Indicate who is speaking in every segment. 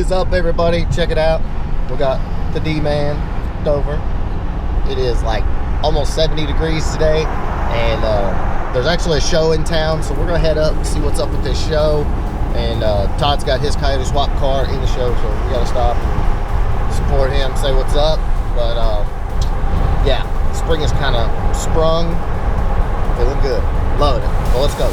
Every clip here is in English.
Speaker 1: is up, everybody? Check it out. We got the D-Man, Dover. It is like almost 70 degrees today, and there's actually a show in town, so we're gonna head up and see what's up with this show. And Todd's got his Coyote swap car in the show, so we gotta stop and support him, say what's up. But yeah, spring is kind of sprung, feeling good, loving it. Well, let's go.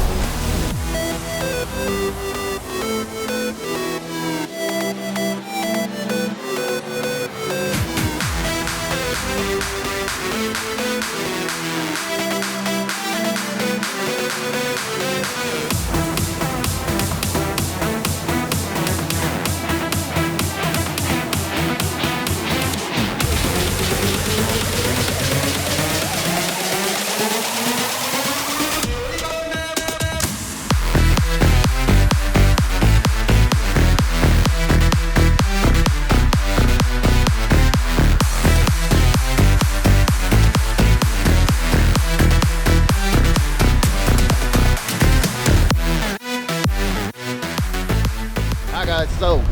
Speaker 1: So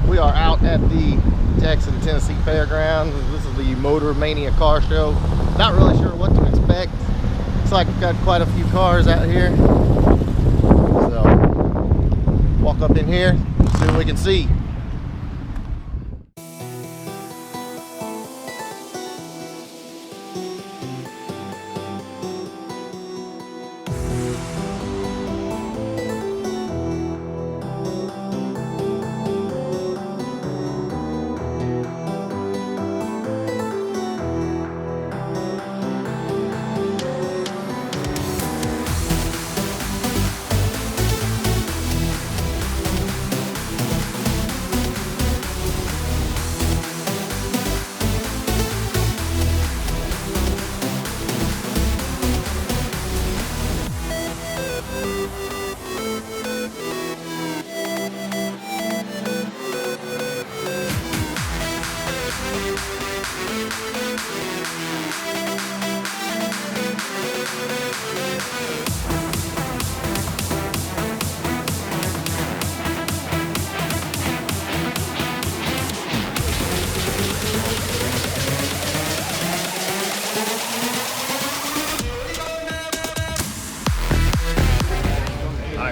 Speaker 1: we are out at the Jackson, Tennessee Fairgrounds. This is the Motor Mania car show. Not really sure what to expect. Looks like we've got quite a few cars out here. So walk up in here, see what we can see.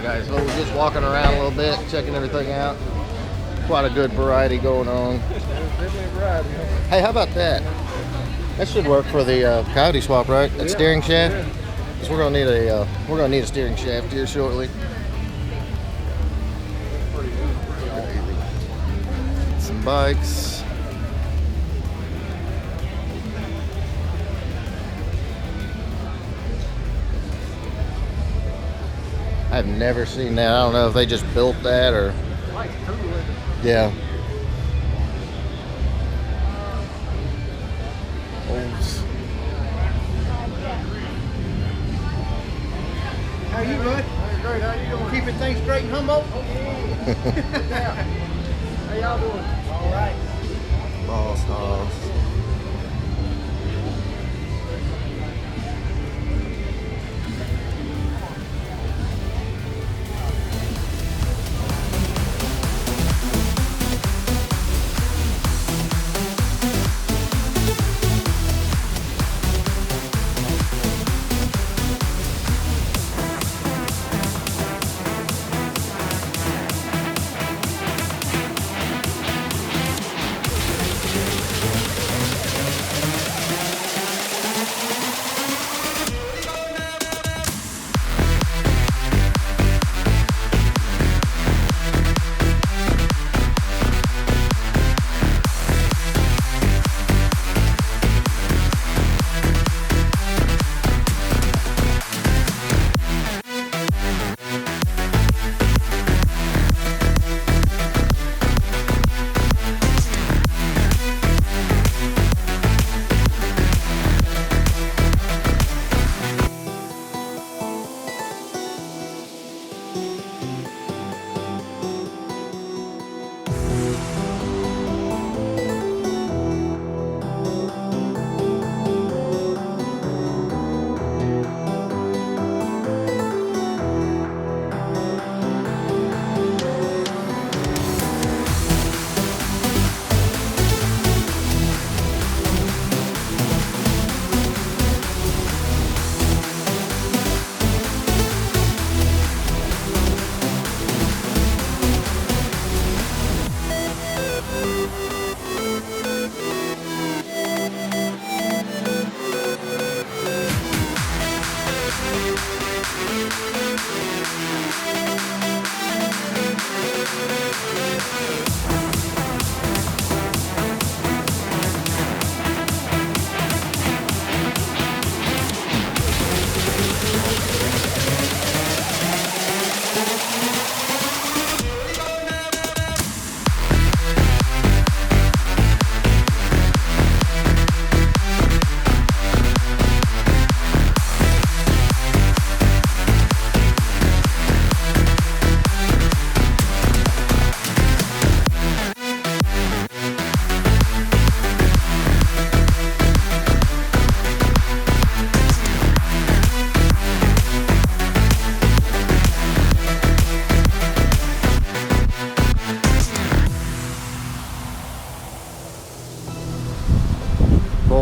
Speaker 1: Guys, so we're just walking around a little bit, checking everything out. Quite a good variety going on. Hey, how about that? That should work for the Coyote swap, right? That steering shaft. So we're gonna need a steering shaft here shortly. Some bikes. I've never seen that. I don't know if they just built that or... Yeah.
Speaker 2: How are you, bud? Great. How you doing? Keeping things straight and humble? Yeah. How y'all doing? All right.
Speaker 1: Boss dogs.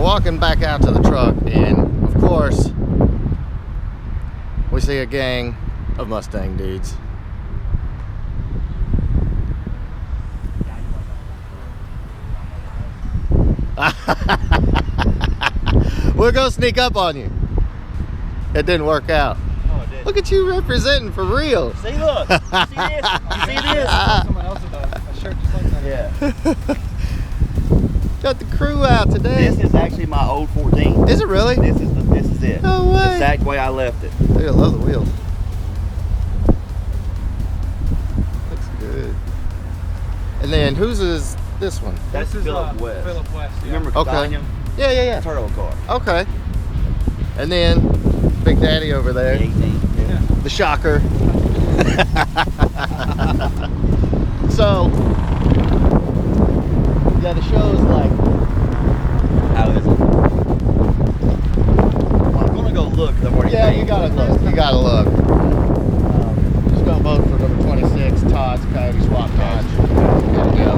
Speaker 1: walking back out to the truck, and of course, we see a gang of Mustang dudes. We're gonna sneak up on you. It didn't work out.
Speaker 3: Oh, it did.
Speaker 1: Look at you representing for real.
Speaker 3: See, look. You see this? You see this?
Speaker 2: Someone else with a shirt just like that.
Speaker 3: Yeah.
Speaker 1: Got the crew out today.
Speaker 3: This is actually my old 14.
Speaker 1: Is it really?
Speaker 3: This is it.
Speaker 1: No way.
Speaker 3: The exact way I left it.
Speaker 1: Dude, I love the wheels. Looks good. And then whose is this one?
Speaker 3: That's
Speaker 2: This is
Speaker 3: Philip West.
Speaker 2: Philip West.
Speaker 3: You
Speaker 2: Yeah.
Speaker 3: remember
Speaker 1: Okay.
Speaker 3: Cadania?
Speaker 1: Yeah.
Speaker 3: Turtle car.
Speaker 1: Okay. And then Big Daddy over there.
Speaker 3: 18.
Speaker 2: Yeah.
Speaker 1: The shocker. So, yeah, the show is like,
Speaker 3: How is it? Well, I'm gonna go look. 'Cause I've already
Speaker 1: yeah,
Speaker 3: paid.
Speaker 1: you gotta look. You gotta look. Just gonna vote for number 26, Todd's Coyote Swap Dodge. There we go.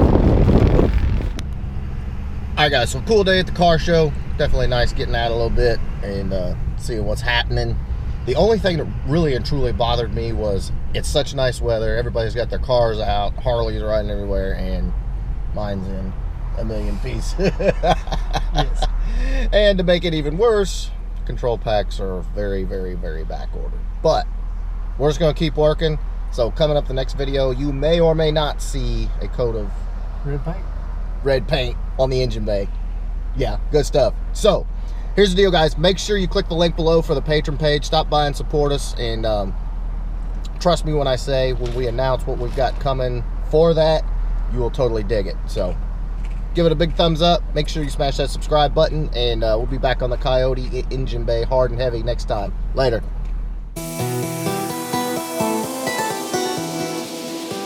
Speaker 1: Alright guys, so cool day at the car show. Definitely nice getting out a little bit and seeing what's happening. The only thing that really and truly bothered me was it's such nice weather. Everybody's got their cars out. Harley's riding everywhere, and mine's in a million pieces.
Speaker 2: Yes.
Speaker 1: And to make it even worse, control packs are very, very, very back ordered. But we're just going to keep working. So coming up the next video, you may or may not see a coat of red paint on the engine bay. Yeah, good stuff. So here's the deal, guys. Make sure you click the link below for the Patreon page. Stop by and support us. And trust me when I say, when we announce what we've got coming for that, you will totally dig it. So give it a big thumbs up. Make sure you smash that subscribe button. And we'll be back on the Coyote engine bay hard and heavy next time. Later.